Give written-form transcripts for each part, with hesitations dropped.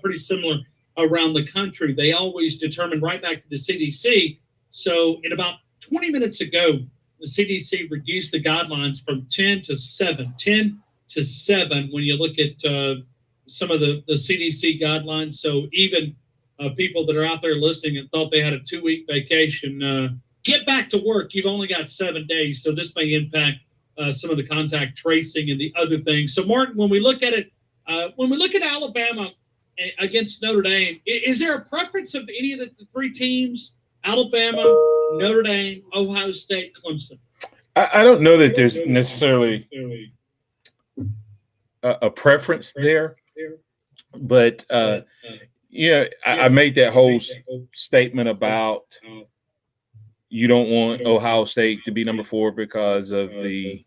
pretty similar around the country. They always determine right back to the CDC. So in about 20 minutes ago, the CDC reduced the guidelines from 10 to 7. 10 to 7 when you look at some of the CDC guidelines. So even people that are out there listening and thought they had a 2-week vacation, get back to work. You've only got 7 days. So this may impact some of the contact tracing and the other things. So Martin, when we look at it, when we look at Alabama against Notre Dame, is there a preference of any of the 3 teams? Alabama, Notre Dame, Ohio State, Clemson. I don't know that there's necessarily a preference there, but I made that whole statement about you don't want Ohio State to be number 4 because of the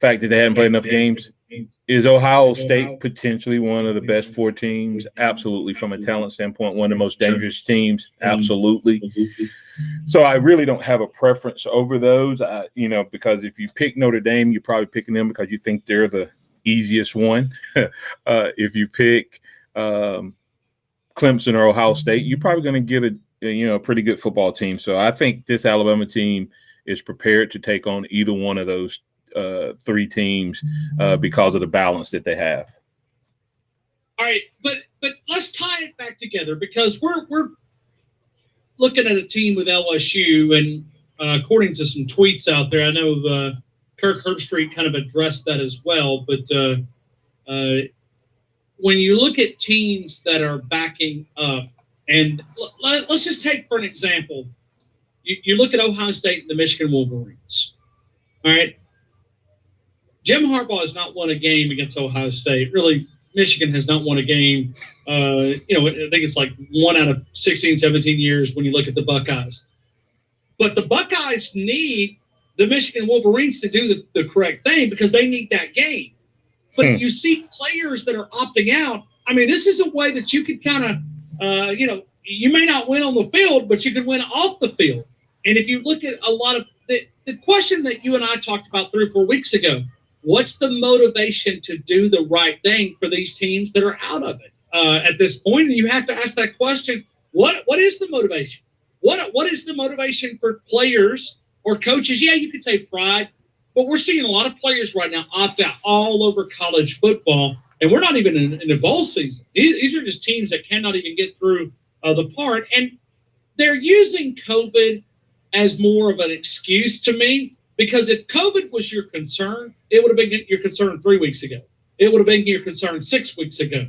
fact that they hadn't played enough games. Is Ohio State potentially one of the best 4 teams? Absolutely. From a talent standpoint, one of the most dangerous teams? Absolutely. So I really don't have a preference over those, because if you pick Notre Dame, you're probably picking them because you think they're the easiest one. If you pick Clemson or Ohio State, you're probably going to get a pretty good football team. So I think this Alabama team is prepared to take on either one of those 3 teams because of the balance that they have. All right, but let's tie it back together because we're looking at a team with LSU, and according to some tweets out there, I know Kirk Herbstreit kind of addressed that as well. But when you look at teams that are backing up, and let's just take for an example, you look at Ohio State and the Michigan Wolverines. All right. Jim Harbaugh has not won a game against Ohio State. Really, Michigan has not won a game. I think it's like 1 out of 16, 17 years when you look at the Buckeyes. But the Buckeyes need the Michigan Wolverines to do the correct thing because they need that game. But you see players that are opting out. I mean, this is a way that you can kind of, you may not win on the field, but you can win off the field. And if you look at a lot of the question that you and I talked about 3 or 4 weeks ago, what's the motivation to do the right thing for these teams that are out of it at this point? And you have to ask that question, what is the motivation? What is the motivation for players or coaches? Yeah, you could say pride, but we're seeing a lot of players right now opt out all over college football, and we're not even in the bowl season. These are just teams that cannot even get through the part, and they're using COVID as more of an excuse to me. Because if COVID was your concern, it would have been your concern 3 weeks ago. It would have been your concern 6 weeks ago.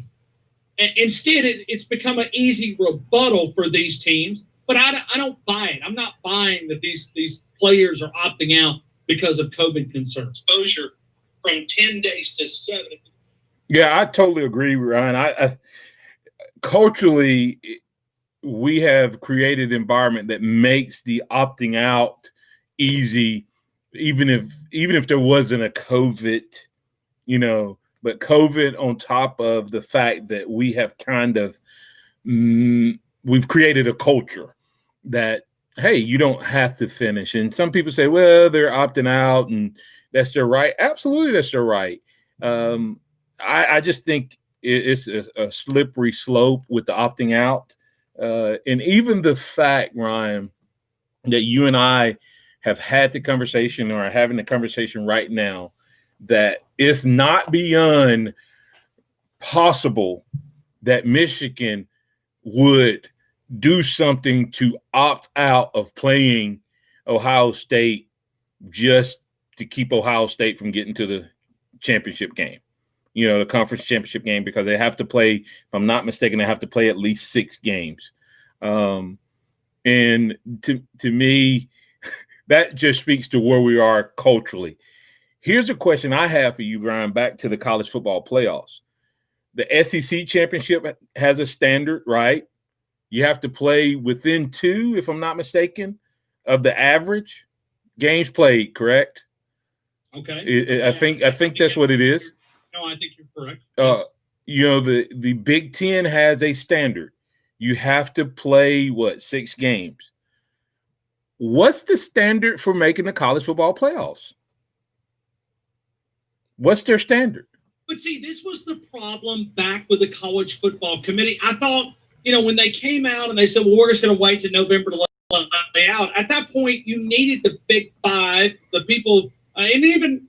And instead, it's become an easy rebuttal for these teams. But I don't buy it. I'm not buying that these players are opting out because of COVID concerns. Exposure from 10 days to 7. Yeah, I totally agree, Ryan. I culturally, we have created an environment that makes the opting out easy. Even if there wasn't a COVID, but COVID on top of the fact that we have kind of we've created a culture that, hey, you don't have to finish. And some people say, well, they're opting out and that's their right. Absolutely, that's their right. I just think it's a slippery slope with the opting out. And even the fact, Ryan, that you and I have had the conversation or are having the conversation right now that it's not beyond possible that Michigan would do something to opt out of playing Ohio State just to keep Ohio State from getting to the championship game, the conference championship game, because they have to play, if I'm not mistaken, they have to play at least 6 games. And to me, that just speaks to where we are culturally. Here's a question I have for you, Brian, back to the college football playoffs. The SEC championship has a standard, right? You have to play within 2, if I'm not mistaken, of the average games played, correct? Okay. I think that's what it is. No, I think you're correct. The Big Ten has a standard. You have to play, 6 games. What's the standard for making the college football playoffs? What's their standard? But see, this was the problem back with the college football committee. I thought, when they came out and they said, well, we're just going to wait to November to let they out. At that point, you needed the big five, the people, and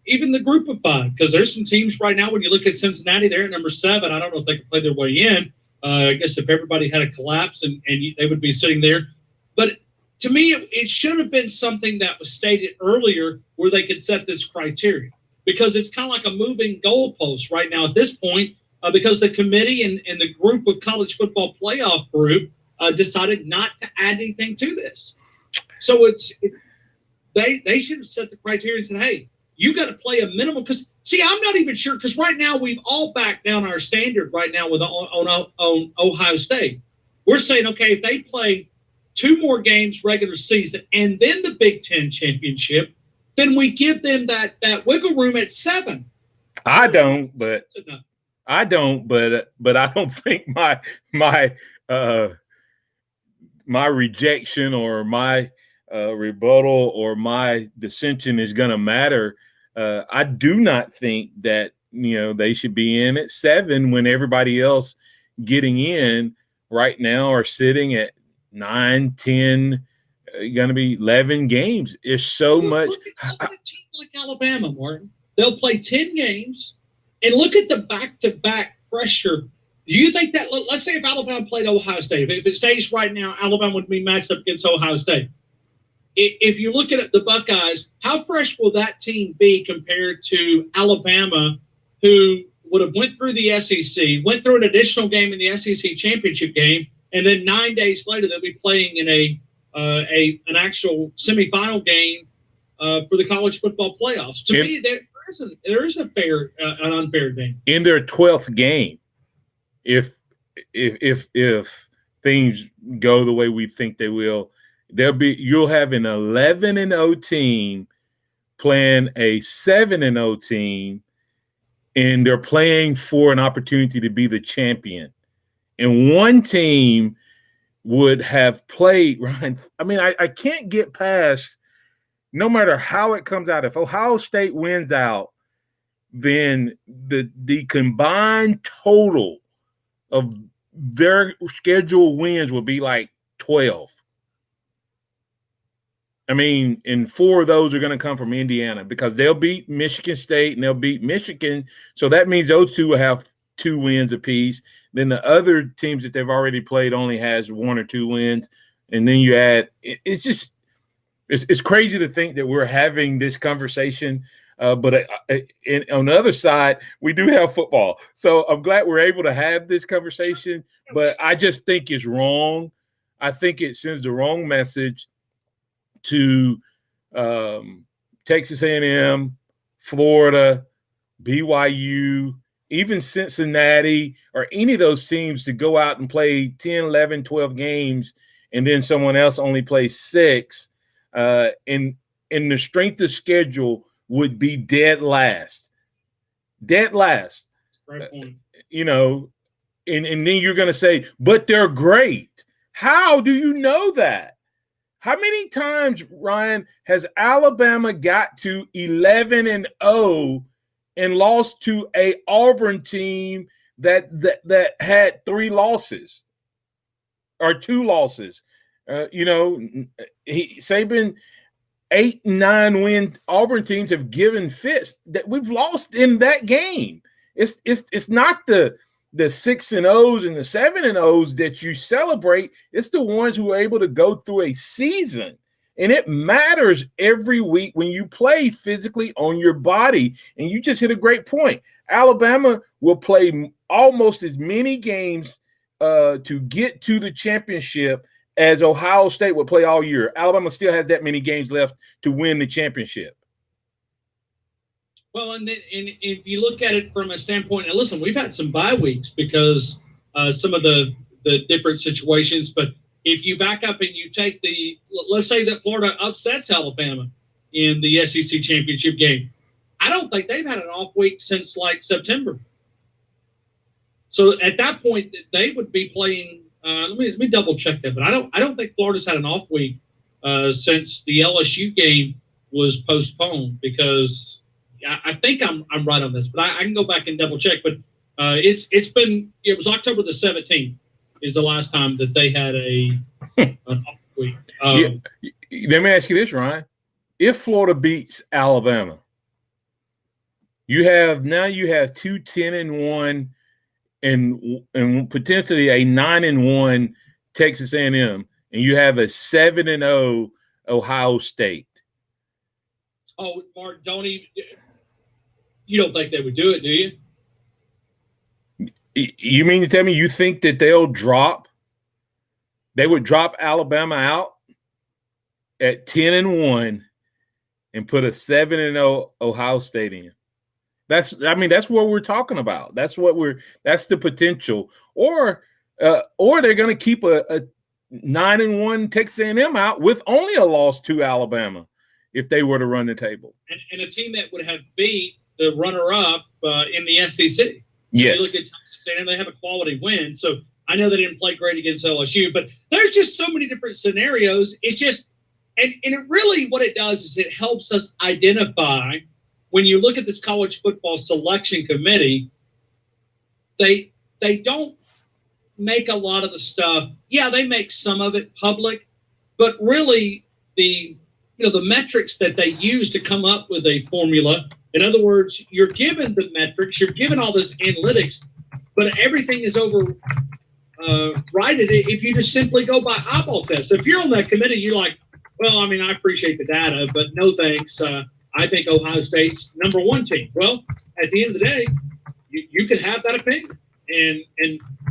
even the group of five, because there's some teams right now, when you look at Cincinnati, they're at number 7. I don't know if they can play their way in. I guess if everybody had a collapse and they would be sitting there. But to me, it should have been something that was stated earlier where they could set this criteria, because it's kind of like a moving goalpost right now at this point, because the committee and the group of college football playoff group decided not to add anything to this. So they should have set the criteria and said, hey, you got to play a minimum. Because, see, I'm not even sure, because right now we've all backed down our standard right now on Ohio State. We're saying, okay, if they play 2 more games regular season and then the Big Ten championship, then we give them that wiggle room at 7. I don't, but I don't think my rejection or my rebuttal or my dissension is going to matter. I do not think that they should be in at 7 when everybody else getting in right now are sitting at 9, 10. Going to be 11 games. There's so much. Look at a team like Alabama, Martin. They'll play 10 games, and look at the back-to-back pressure. Do you think that, let's say if Alabama played Ohio State, if it stays right now, Alabama would be matched up against Ohio State. If you look at the Buckeyes, how fresh will that team be compared to Alabama, who would have went through the SEC, went through an additional game in the SEC championship game, and then 9 days later they'll be playing in an actual semifinal game for the college football playoffs. To me, there is an unfair game in their 12th game. If things go the way we think they will, you'll have an 11-0 team playing a 7-0 team, and they're playing for an opportunity to be the champion. And one team would have played, Ryan. I mean, I can't get past, no matter how it comes out, if Ohio State wins out, then the combined total of their scheduled wins will be like 12. I mean, and 4 of those are going to come from Indiana, because they'll beat Michigan State and they'll beat Michigan. So that means those 2 will have 2 wins apiece. Then the other teams that they've already played only has 1 or 2 wins. And then you add, it's crazy to think that we're having this conversation. But on the other side, we do have football. So I'm glad we're able to have this conversation, but I just think it's wrong. I think it sends the wrong message to Texas A&M, Florida, BYU, even Cincinnati, or any of those teams to go out and play 10, 11, 12 games, and then someone else only plays 6. And the strength of schedule would be dead last. Dead last. Right point. And then you're going to say, but they're great. How do you know that? How many times, Ryan, has Alabama got to 11-0 and lost to a Auburn team that had 3 losses or 2 losses? Saban, 8 and 9 win Auburn teams have given fits that we've lost in that game. It's not the 6-0s and the 7-0s that you celebrate. It's the ones who are able to go through a season. And it matters every week when you play physically on your body. And you just hit a great point. Alabama will play almost as many games to get to the championship as Ohio State will play all year. Alabama still has that many games left to win the championship. Well, and if you look at it from a standpoint, and listen, we've had some bye weeks because some of the different situations. But if you back up and you take let's say that Florida upsets Alabama in the SEC championship game, I don't think they've had an off week since like September. So at that point, they would be playing. Let me double check that, but I don't think Florida's had an off week since the LSU game was postponed, because I think I'm right on this, but I can go back and double check. But it was October the 17th is the last time that they had an off week. Let me ask you this, Ryan. If Florida beats Alabama, you have 2 10-1 and potentially a 9-1 Texas A&M, and you have a 7-0 Ohio State. Oh, Mark, you don't think they would do it, do you? You mean to tell me you think that they would drop Alabama out at 10-1 and put a 7-0 Ohio State in? That's what we're talking about. That's the potential. Or they're going to keep a 9-1 Texas A&M out with only a loss to Alabama if they were to run the table. And a team that would have beat the runner-up in the SEC. So yes. You look at Texas A&M, they have a quality win. So I know they didn't play great against LSU, but there's just so many different scenarios. It's just, and it really what it does is it helps us identify when you look at this college football selection committee, they don't make a lot of the stuff. Yeah, they make some of it public, but really the metrics that they use to come up with a formula. In other words, you're given the metrics, you're given all this analytics, but everything is overridden if you just simply go by eyeball test. If you're on that committee, you're like, well, I mean, I appreciate the data, but no thanks. I think Ohio State's #1 team. Well, at the end of the day, you could have that opinion. And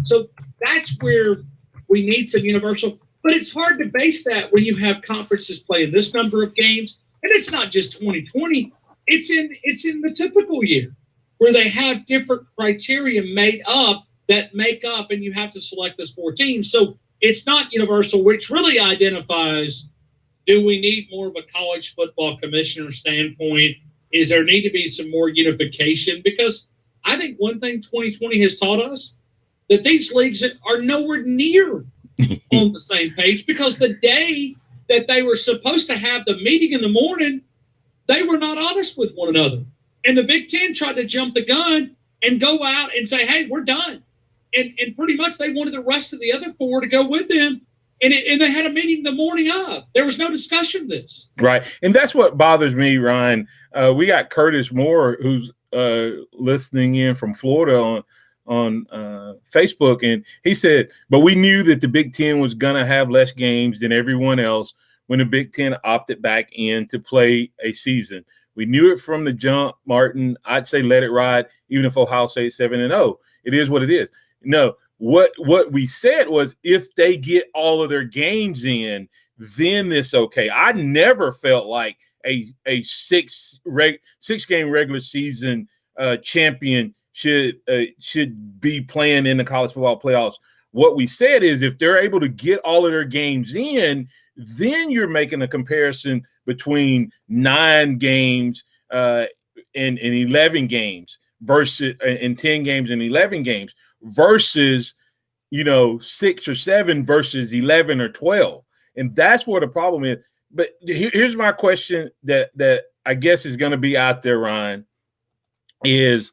so that's where we need some universal. But it's hard to base that when you have conferences playing this number of games. And it's not just 2020. It's in the typical year where they have different criteria made up that make up, and you have to select those 4 teams. So it's not universal, which really identifies, do we need more of a college football commissioner standpoint? Is there need to be some more unification? Because I think one thing 2020 has taught us that these leagues are nowhere near on the same page, because the day that they were supposed to have the meeting in the morning, they were not honest with one another. And the Big Ten tried to jump the gun and go out and say, hey, we're done. And pretty much they wanted the rest of the other 4 to go with them. And they had a meeting the morning of. There was no discussion of this. Right. And that's what bothers me, Ryan. We got Curtis Moore, who's listening in from Florida on Facebook. And he said, but we knew that the Big Ten was going to have less games than everyone else when the Big Ten opted back in to play a season. We knew it from the jump, Martin. I'd say let it ride, even if Ohio State 7-0. It is what it is. No, what we said was if they get all of their games in, then it's okay. I never felt like a 6-game regular season champion should be playing in the college football playoffs. What we said is if they're able to get all of their games in, then you're making a comparison between 9 games and 11 games versus in 10 games and 11 games versus 6 or 7 versus 11 or 12. And that's where the problem is. But here's my question that I guess is going to be out there, Ryan, is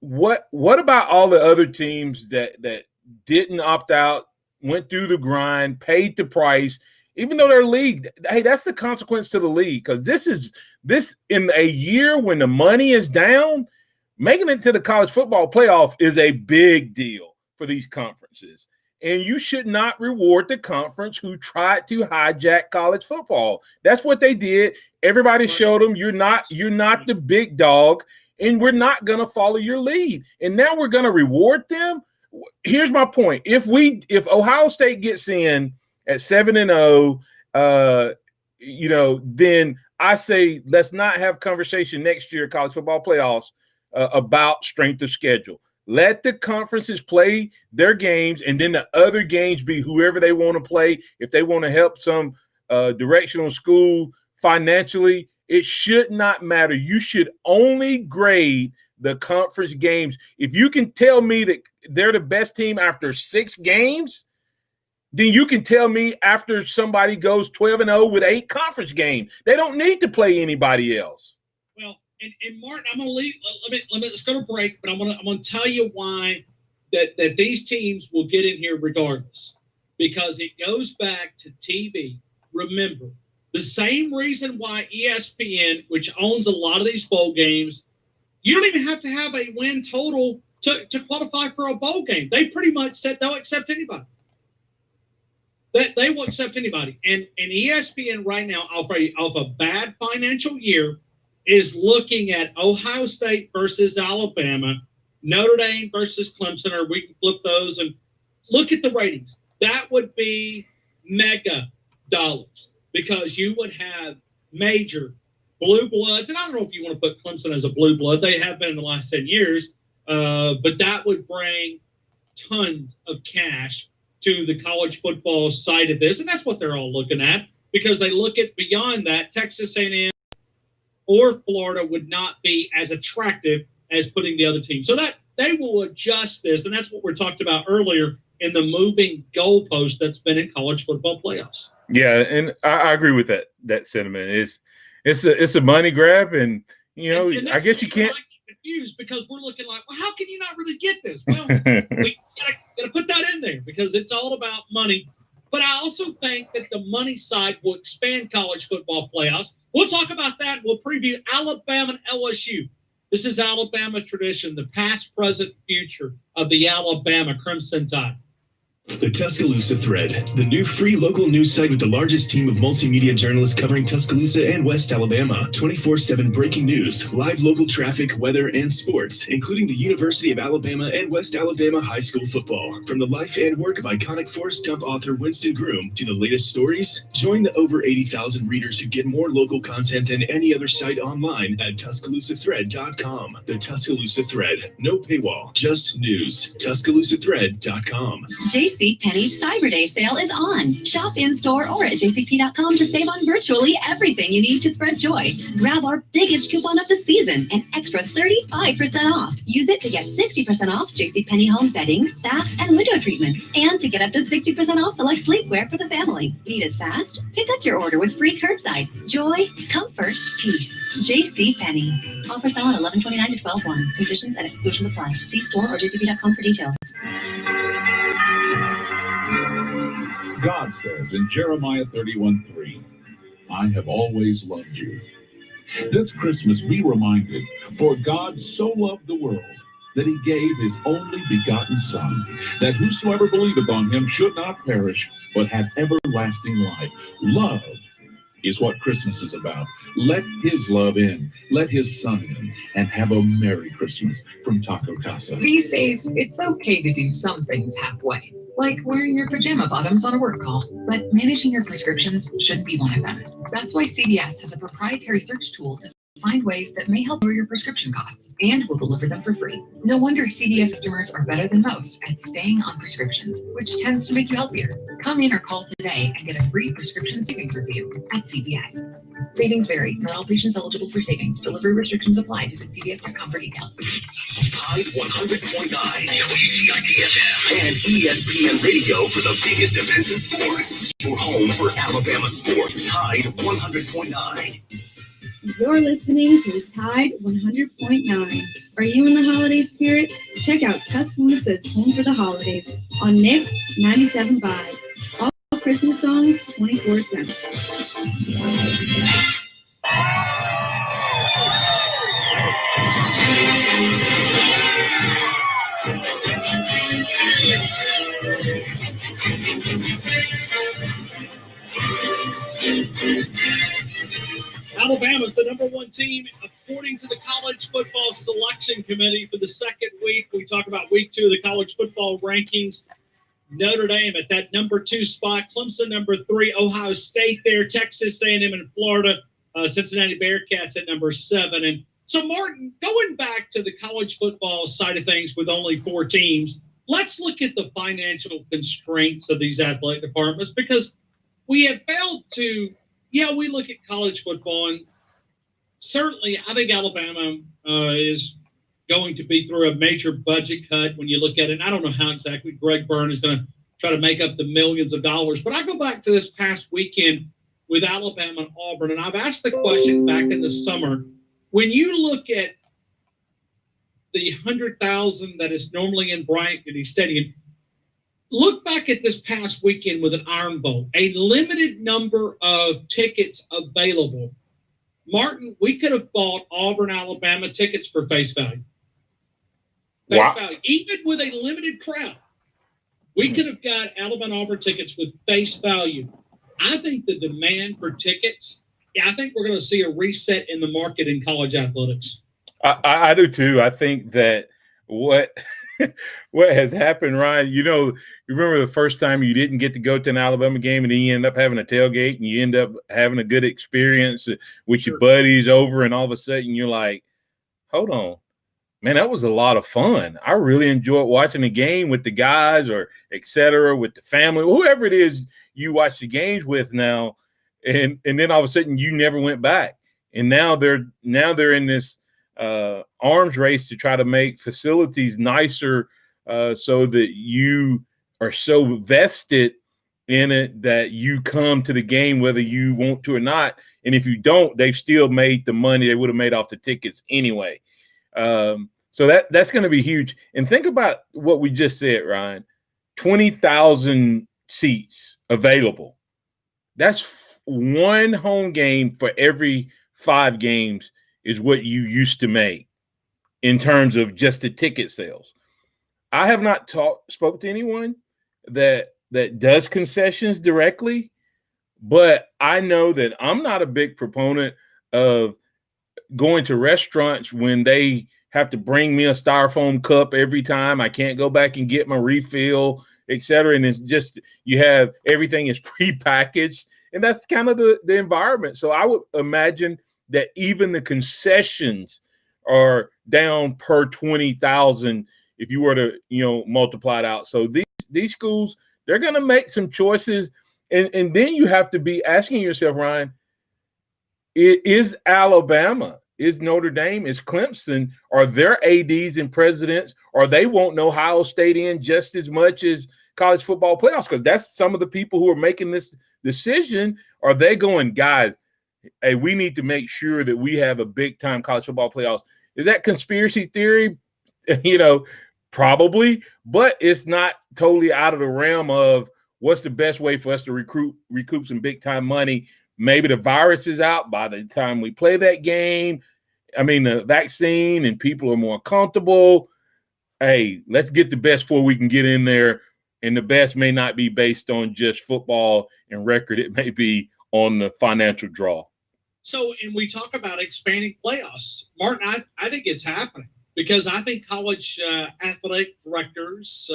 what about all the other teams that didn't opt out, went through the grind, paid the price, even though their league, hey, that's the consequence to the league, because this in a year when the money is down, making it to the college football playoff is a big deal for these conferences. And you should not reward the conference who tried to hijack college football. That's what they did. Everybody showed them you're not the big dog, and we're not going to follow your lead. And now we're going to reward them. Here's my point. If Ohio State gets in at 7-0, then I say let's not have conversation next year college football playoffs about strength of schedule. Let the conferences play their games, and then the other games be whoever they want to play. If they want to help some directional school financially, it should not matter. You should only grade the conference games. If you can tell me that they're the best team after 6 games, then you can tell me after somebody goes 12-0 with 8 conference games. They don't need to play anybody else. Well, And Martin, I'm going to leave. Let's go to break, but I'm going to tell you why that these teams will get in here regardless, because it goes back to TV. Remember, the same reason why ESPN, which owns a lot of these bowl games, you don't even have to have a win total to qualify for a bowl game. They pretty much said they'll accept anybody. They will accept anybody. And ESPN right now, off a bad financial year, is looking at Ohio State versus Alabama, Notre Dame versus Clemson, or we can flip those and look at the ratings. That would be mega dollars, because you would have major blue bloods. And I don't know if you want to put Clemson as a blue blood. They have been in the last 10 years. But that would bring tons of cash to the college football side of this. And that's what they're all looking at, because they look at beyond that. Texas A&M or Florida would not be as attractive as putting the other team. So that they will adjust this. And that's what we're talking about earlier in the moving goalpost that's been in college football playoffs. Yeah, and I agree with that sentiment. It's a money grab, and and I guess you can't confused, because we're looking like, well, how can you not really get this? Well, we gotta put that in there, because it's all about money. But I also think that the money side will expand college football playoffs. We'll talk about that. We'll preview Alabama and LSU. This is Alabama tradition, the past, present, future of the Alabama Crimson Tide. The Tuscaloosa Thread, the new free local news site with the largest team of multimedia journalists covering Tuscaloosa and West Alabama. 24/7 breaking news, live local traffic, weather, and sports, including the University of Alabama and West Alabama high school football. From the life and work of iconic Forrest Gump author Winston Groom to the latest stories, join the over 80,000 readers who get more local content than any other site online at TuscaloosaThread.com. The Tuscaloosa Thread, no paywall, just news. TuscaloosaThread.com. JCPenney's Cyber Day sale is on. Shop in-store or at jcp.com to save on virtually everything you need to spread joy. Grab our biggest coupon of the season, an extra 35% off. Use it to get 60% off JCPenney home bedding, bath, and window treatments, and to get up to 60% off select sleepwear for the family. Need it fast? Pick up your order with free curbside. Joy, comfort, peace. JCPenney. Offers valid 11/29 to 12/1. Conditions and exclusions apply. See store or jcp.com for details. God says in Jeremiah 31:3, I have always loved you. This Christmas be reminded, for God so loved the world that he gave his only begotten Son, that whosoever believeth on him should not perish, but have everlasting life. Love is what Christmas is about. Let his love in, let his Son in, and have a Merry Christmas from Taco Casa. These days, it's okay to do some things halfway, like wearing your pajama bottoms on a work call. But managing your prescriptions shouldn't be one of them. That's why CVS has a proprietary search tool to find ways that may help lower your prescription costs, and will deliver them for free. No wonder CVS customers are better than most at staying on prescriptions, which tends to make you healthier. Come in or call today and get a free prescription savings review at CVS. Savings vary. Not all patients eligible for savings. Delivery restrictions apply. Visit cvs.com for details. Tide 100.9, WGIDFM, and ESPN Radio for the biggest events in sports. Your home for Alabama sports. Tide 100.9. You're listening to Tide 100.9. Are you in the holiday spirit? Check out Tuscaloosa's Home for the Holidays on Nick 97.5. All Christmas songs 24/7. Alabama's the number one team according to the College Football Selection Committee for the second week. We talk about week 2 of the college football rankings. Notre Dame at that number 2 spot, Clemson number 3, Ohio State there, Texas A&M and Florida, Cincinnati Bearcats at number 7. And so, Martin, going back to the college football side of things with only 4 teams, let's look at the financial constraints of these athletic departments, because we have failed to, we look at college football, and certainly I think Alabama is going to be through a major budget cut when you look at it. And I don't know how exactly Greg Byrne is going to try to make up the millions of dollars. But I go back to this past weekend with Alabama and Auburn, and I've asked the question back in the summer, when you look at the 100,000 that is normally in Bryant-Denny Stadium, look back at this past weekend with an Iron Bowl, a limited number of tickets available. Martin, we could have bought Auburn, Alabama tickets for face value. Face value, even with a limited crowd. We could have got Alabama Auburn tickets with face value. I think the demand for tickets, I think we're going to see a reset in the market in college athletics. I do too. I think that what has happened, Ryan, you remember the first time you didn't get to go to an Alabama game and then you end up having a tailgate and you end up having a good experience with your buddies over, and all of a sudden you're like, hold on, man, that was a lot of fun. I really enjoyed watching the game with the guys, or et cetera, with the family, whoever it is you watch the games with now. And then all of a sudden you never went back. And now they're in this arms race to try to make facilities nicer, so that you are so vested in it that you come to the game whether you want to or not. And if you don't, they've still made the money they would have made off the tickets anyway. So that's going to be huge. And think about what we just said, Ryan. 20,000 seats available. That's one home game for every 5 games is what you used to make in terms of just the ticket sales. I have not spoke to anyone that does concessions directly, but I know that I'm not a big proponent of going to restaurants when they have to bring me a styrofoam cup every time. I can't go back and get my refill, et cetera. And it's just, you have everything is prepackaged, and that's kind of the environment. So I would imagine that even the concessions are down per 20,000 if you were to, multiply it out. So these schools, they're going to make some choices. And then you have to be asking yourself, Ryan, is Alabama, is Notre Dame, is Clemson, are their ADs and presidents, or they won't know Ohio State in just as much as college football playoffs? Because that's some of the people who are making this decision. Are they going, guys, hey, we need to make sure that we have a big-time college football playoffs? Is that conspiracy theory? Probably, but it's not totally out of the realm of what's the best way for us to recoup some big-time money. Maybe the virus is out by the time we play that game. I mean, the vaccine and people are more comfortable. Hey, let's get the best before we can get in there. And the best may not be based on just football and record. It may be on the financial draw. So, and we talk about expanding playoffs. Martin, I think it's happening because I think college athletic directors,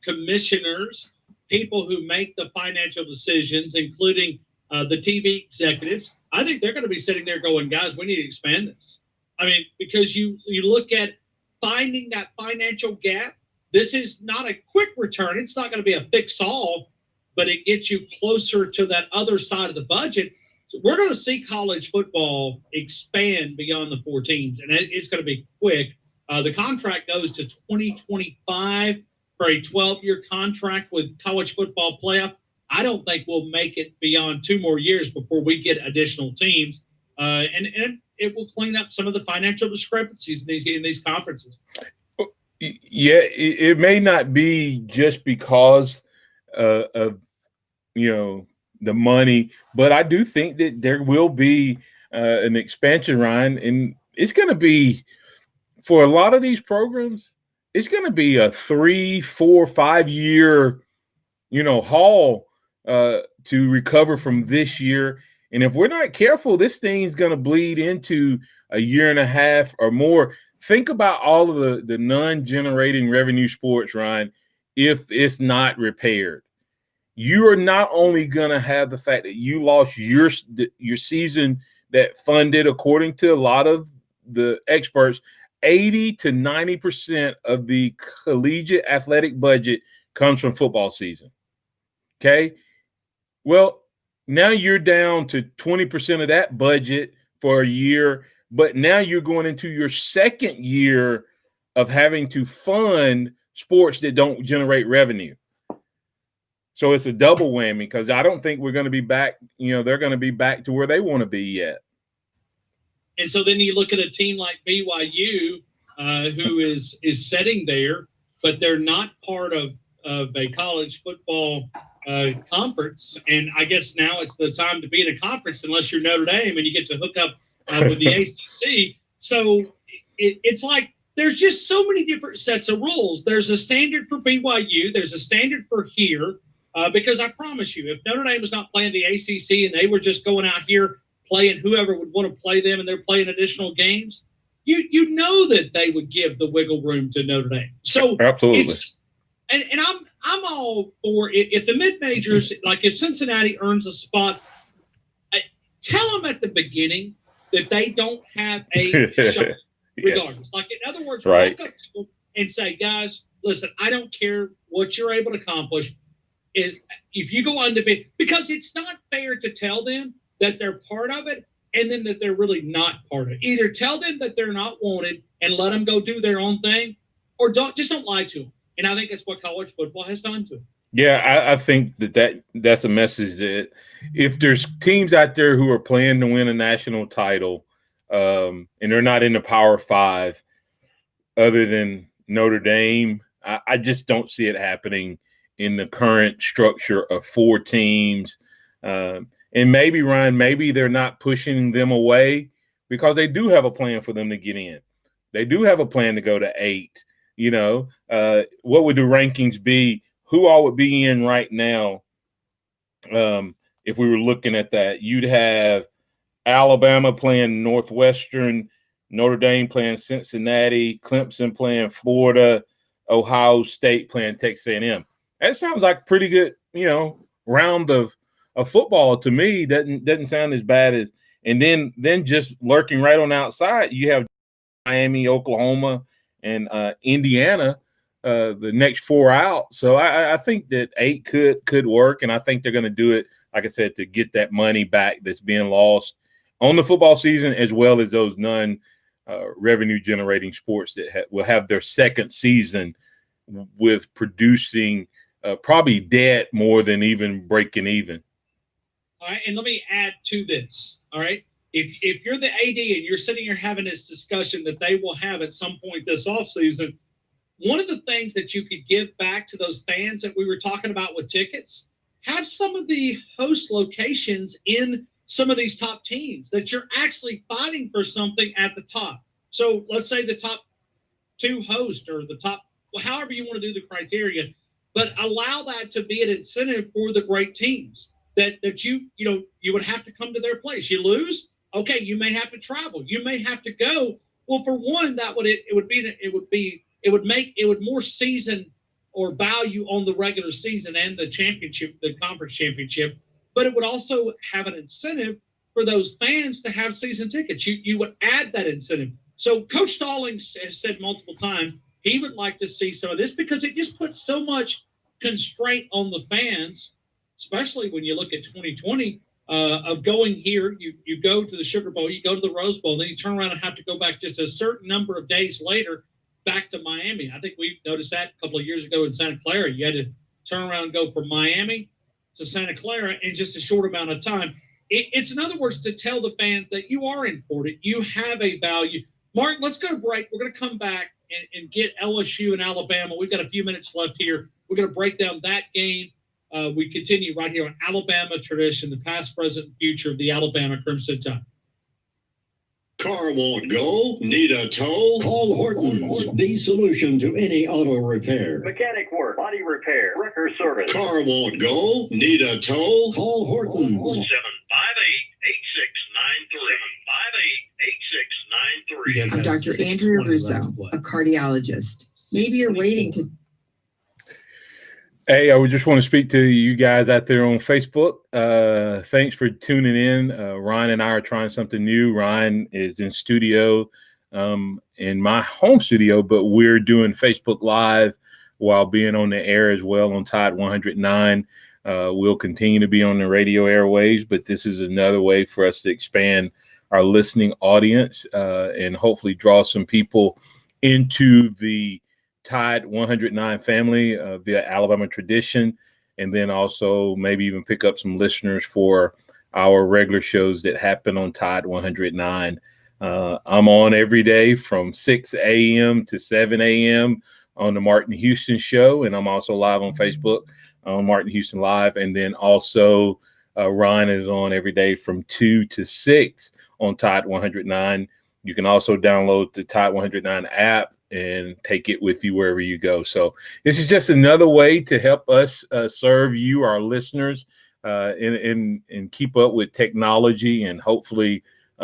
commissioners, people who make the financial decisions, including the TV executives, I think they're going to be sitting there going, guys, we need to expand this. I mean, because you look at finding that financial gap. This is not a quick return. It's not going to be a fix all, but it gets you closer to that other side of the budget. So we're going to see college football expand beyond the 4 teams, and it's going to be quick. The contract goes to 2025 for a 12-year contract with college football playoff. I don't think we'll make it beyond 2 more years before we get additional teams, and it will clean up some of the financial discrepancies in these conferences. Yeah, it may not be just because of the money, but I do think that there will be an expansion, Ryan, and it's going to be, for a lot of these programs, it's going to be a 3, 4, 5 year, haul to recover from this year. And if we're not careful, this thing is going to bleed into a year and a half or more. Think about all of the non-generating revenue sports, Ryan, if it's not repaired. You are not only going to have the fact that you lost your season that funded, according to a lot of the experts, 80 to 90% of the collegiate athletic budget comes from football season. Okay? Well, now you're down to 20% of that budget for a year, but now you're going into your second year of having to fund sports that don't generate revenue. So it's a double whammy, because I don't think we're going to be back, they're going to be back to where they want to be yet. And so then you look at a team like BYU, who is sitting there, but they're not part of a college football conference. And I guess now it's the time to be in a conference unless you're Notre Dame and you get to hook up with the ACC. So it's like there's just so many different sets of rules. There's a standard for BYU. There's a standard for here. Because I promise you, if Notre Dame was not playing the ACC and they were just going out here playing whoever would want to play them and they're playing additional games, you know that they would give the wiggle room to Notre Dame. So absolutely. And I'm all for it. If the mid-majors, like if Cincinnati earns a spot, tell them at the beginning that they don't have a shot regardless. Yes. Like, in other words, walk up to them and say, guys, listen, I don't care what you're able to accomplish. Is if you go undefeated, because it's not fair to tell them that they're part of it and then that they're really not part of it. Either tell them that they're not wanted and let them go do their own thing, or don't lie to them. And I think that's what college football has done to them. Yeah, I think that's a message that if there's teams out there who are playing to win a national title, and they're not in the Power Five, other than Notre Dame, I just don't see it happening in the current structure of 4 teams. And maybe, Ryan, maybe they're not pushing them away because they do have a plan for them to get in. They do have a plan to go to 8. You know, what would the rankings be? Who all would be in right now? If we were looking at that, you'd have Alabama playing Northwestern, Notre Dame playing Cincinnati, Clemson playing Florida, Ohio State playing Texas A&M. That sounds like pretty good, round of football to me. Doesn't sound as bad as. And then just lurking right on the outside, you have Miami, Oklahoma, and Indiana, the next 4 out. So I think that 8 could work, and I think they're going to do it, like I said, to get that money back that's being lost on the football season, as well as those non-revenue generating sports that will have their second season with producing probably debt more than even breaking even. All right, and let me add to this. All right, if you're the AD and you're sitting here having this discussion that they will have at some point this offseason, one of the things that you could give back to those fans that we were talking about with tickets, have some of the host locations in some of these top teams that you're actually fighting for something at the top. So let's say the top 2 hosts or the top, however you want to do the criteria, but allow that to be an incentive for the great teams that you would have to come to their place. You lose, okay, you may have to travel, you may have to go. Well, for one, it would make more season or value on the regular season and the championship, the conference championship, but it would also have an incentive for those fans to have season tickets. You would add that incentive. So Coach Stallings has said multiple times he would like to see some of this because it just puts so much constraint on the fans, especially when you look at 2020, of going here. You go to the Sugar Bowl, you go to the Rose Bowl, then you turn around and have to go back just a certain number of days later back to Miami. I think we noticed that a couple of years ago in Santa Clara. You had to turn around and go from Miami to Santa Clara in just a short amount of time. It's in other words to tell the fans that you are important, you have a value. Martin, let's go to break. We're going to come back and get LSU and Alabama. We've got a few minutes left here. We're going to break down that game. We continue right here on Alabama Tradition, the past, present, and future of the Alabama Crimson Tide. Car won't go? Need a tow? Call Horton's, the solution to any auto repair. Mechanic work, body repair, wrecker service. Car won't go? Need a tow? Call Horton's. 758-8693. 758-8693. I'm Dr. Andrea Russo, a cardiologist. Maybe you're waiting to. Hey, I would just want to speak to you guys out there on Facebook. Thanks for tuning in. Ryan and I are trying something new. Ryan is in studio, in my home studio, but we're doing Facebook Live while being on the air as well on Tide 109. We'll continue to be on the radio airwaves, but this is another way for us to expand our listening audience and hopefully draw some people into the Tide 109 family via Alabama Tradition, and then also maybe even pick up some listeners for our regular shows that happen on Tide 109. I'm on every day from 6 a.m. to 7 a.m. on the Martin Houston Show, and I'm also live on Facebook on Martin Houston Live. And then also Ryan is on every day from 2 to 6 on Tide 109. You can also download the Tide 109 app and take it with you wherever you go. So this is just another way to help us serve you, our listeners, and keep up with technology, and hopefully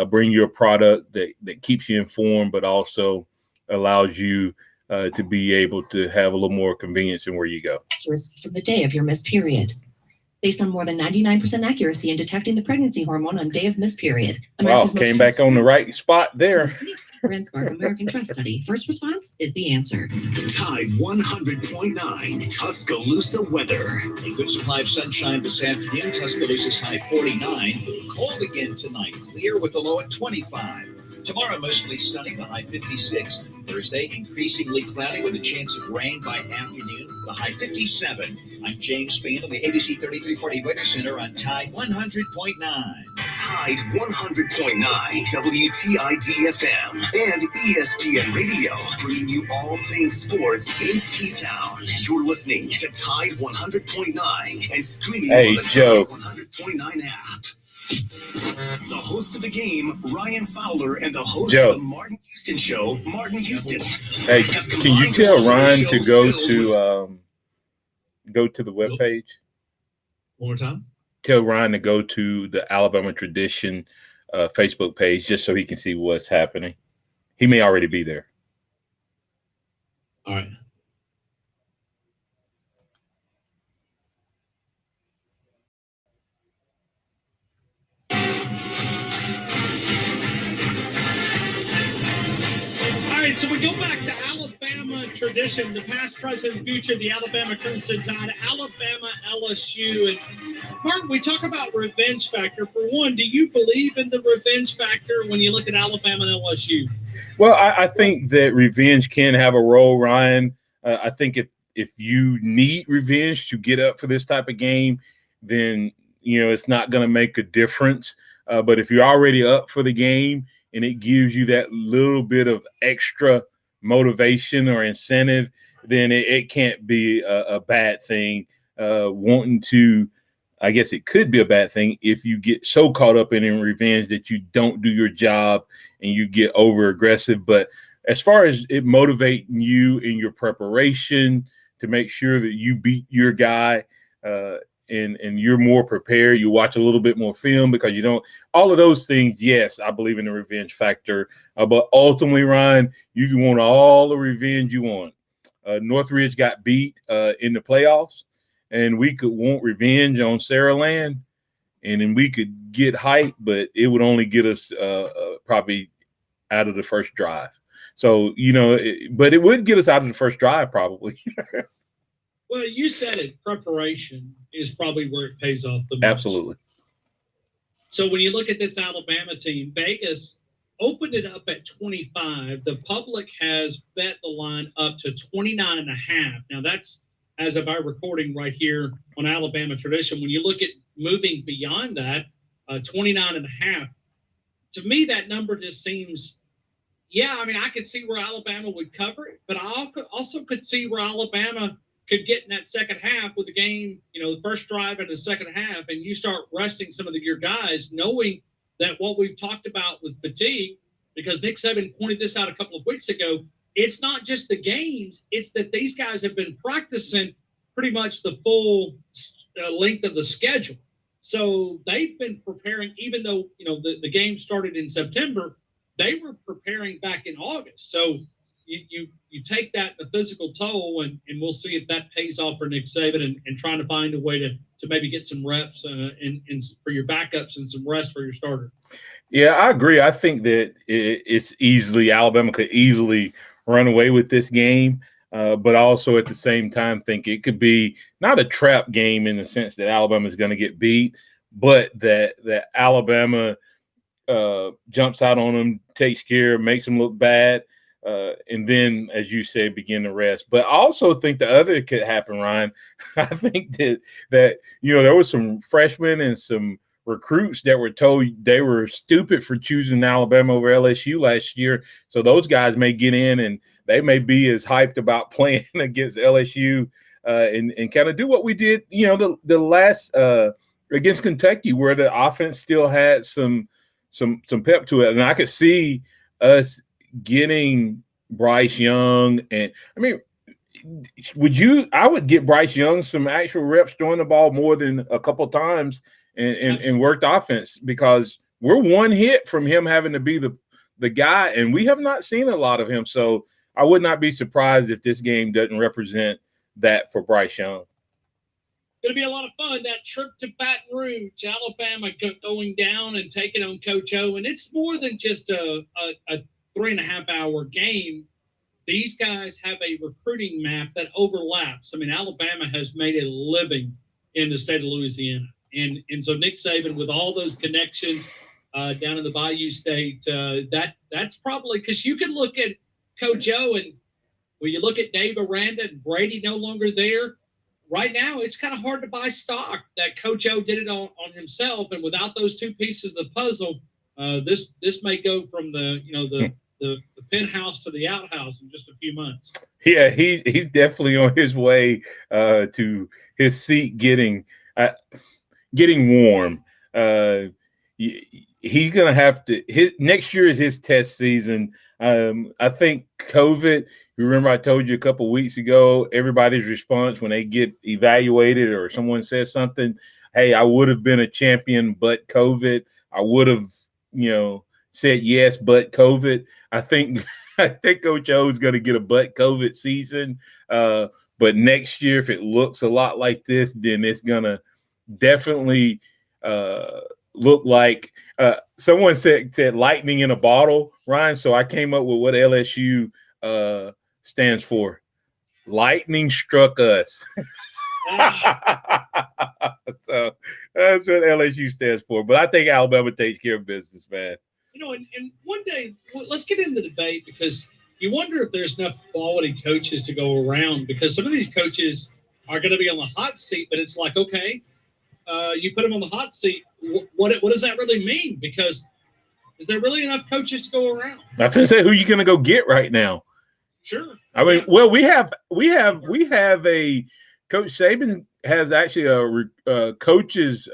bring you a product that keeps you informed, but also allows you to be able to have a little more convenience in where you go. Accuracy from the day of your missed period. Based on more than 99% accuracy in detecting the pregnancy hormone on day of missed period. Wow, came back on the right spot there. Transpark American Trust Study. First response is the answer. Tide 100.9 Tuscaloosa weather. A good supply of sunshine this afternoon. Tuscaloosa's high 49. Cold again tonight. Clear with a low at 25. Tomorrow, mostly sunny, the high 56. Thursday, increasingly cloudy with a chance of rain by afternoon, the high 57. I'm James Spann on the ABC 3340 Weather Center on Tide 100.9. Tide 100.9 WTID-FM and ESPN Radio, bringing you all things sports in T-Town. You're listening to Tide 100.9 and streaming on the Joe. Tide 100.9 app. The host of the game, Ryan Fowler, and the host of the Martin Houston Show, Martin Houston. Hey, can you tell Ryan to go to the webpage? One more time. Tell Ryan to go to the Alabama Tradition Facebook page just so he can see what's happening. He may already be there. All right. All right, so we go back to Alabama Tradition, the past, present, future, the Alabama Crimson Tide, Alabama LSU. And Martin, we talk about revenge factor. For one, do you believe in the revenge factor when you look at Alabama and LSU? Well, I think that revenge can have a role, Ryan. I think if you need revenge to get up for this type of game, then it's not going to make a difference. But if you're already up for the game and it gives you that little bit of extra motivation or incentive, then it can't be a bad thing. Wanting to, I guess it could be a bad thing if you get so caught up in revenge that you don't do your job and you get over aggressive. But as far as it motivating you in your preparation to make sure that you beat your guy, and you're more prepared, you watch a little bit more film because you don't, all of those things, yes, I believe in the revenge factor. But ultimately, Ryan, you can want all the revenge you want. Northridge got beat in the playoffs, and we could want revenge on Saraland, and then we could get hype, but it would only get us probably out of the first drive. So, but it would get us out of the first drive probably. Well, you said it. Preparation is probably where it pays off the most. Absolutely. So when you look at this Alabama team, Vegas opened it up at 25. The public has bet the line up to 29.5. Now that's as of our recording right here on Alabama Tradition. When you look at moving beyond that, 29.5, to me that number just seems, I could see where Alabama would cover it, but I also could see where Alabama could get in that second half with the game, the first drive in the second half, and you start resting some of your guys, knowing that what we've talked about with fatigue, because Nick Saban pointed this out a couple of weeks ago, it's not just the games, it's that these guys have been practicing pretty much the full length of the schedule. So they've been preparing, even though, the game started in September, they were preparing back in August. So you take that, the physical toll, and we'll see if that pays off for Nick Saban and trying to find a way to maybe get some reps and for your backups and some rest for your starter. Yeah, I agree. I think that it's Alabama could easily run away with this game, but also at the same time think it could be not a trap game in the sense that Alabama is going to get beat, but that Alabama jumps out on them, takes care, makes them look bad. And then, as you said, begin to rest. But I also think the other could happen, Ryan. I think that there was some freshmen and some recruits that were told they were stupid for choosing Alabama over LSU last year. So those guys may get in and they may be as hyped about playing against LSU and kind of do what we did, the last against Kentucky, where the offense still had some pep to it. And I could see us getting Bryce Young. And I mean, I would get Bryce Young some actual reps throwing the ball more than a couple times and worked offense, because we're one hit from him having to be the guy, and we have not seen a lot of him. So I would not be surprised if this game doesn't represent that for Bryce Young. Going to be a lot of fun. That trip to Baton Rouge, Alabama going down and taking on Coach O. And it's more than just a 3.5-hour game. These guys have a recruiting map that overlaps. I mean, Alabama has made a living in the state of Louisiana. And so Nick Saban, with all those connections down in the Bayou State, that's probably – because you can look at Coach O, and when you look at Dave Aranda and Brady no longer there, right now it's kind of hard to buy stock that Coach O did it on himself. And without those two pieces of the puzzle, this may go from the penthouse to the outhouse in just a few months. Yeah, he's definitely on his way to his seat getting warm. He's gonna have to. Next year is his test season. I think COVID. Remember, I told you a couple of weeks ago, everybody's response when they get evaluated or someone says something, hey, I would have been a champion, but COVID. I would have, said yes, but COVID. I think Coach O is going to get a but COVID season. But next year, if it looks a lot like this, then it's going to definitely look like someone said lightning in a bottle, Ryan. So I came up with what LSU stands for. Lightning struck us. So that's what LSU stands for. But I think Alabama takes care of business, man. And one day, let's get into the debate, because you wonder if there's enough quality coaches to go around, because some of these coaches are going to be on the hot seat, but it's like, okay, you put them on the hot seat. What does that really mean? Because is there really enough coaches to go around? I was going to say, who are you going to go get right now? Sure. I mean, well, we have a Coach Saban has actually a coaches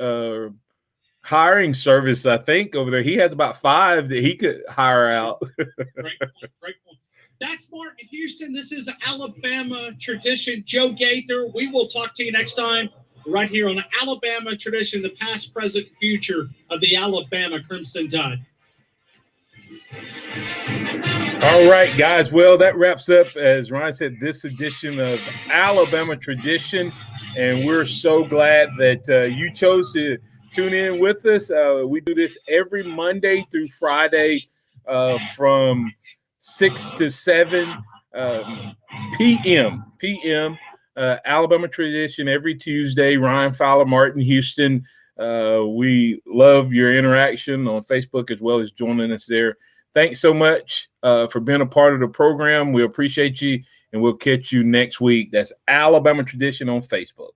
hiring service, I think, over there. He has about 5 that he could hire out. Great point. That's Martin Houston. This is Alabama Tradition. Joe Gaither. We will talk to you next time right here on the Alabama Tradition, the past, present, future of the Alabama Crimson Tide. All right, guys. Well, that wraps up, as Ryan said, this edition of Alabama Tradition. And we're so glad that you chose to tune in with us. We do this every Monday through Friday from 6 to 7 p.m. Alabama Tradition every Tuesday. Ryan Fowler, Martin Houston. We love your interaction on Facebook as well as joining us there. Thanks so much for being a part of the program. We appreciate you, and we'll catch you next week. That's Alabama Tradition on Facebook.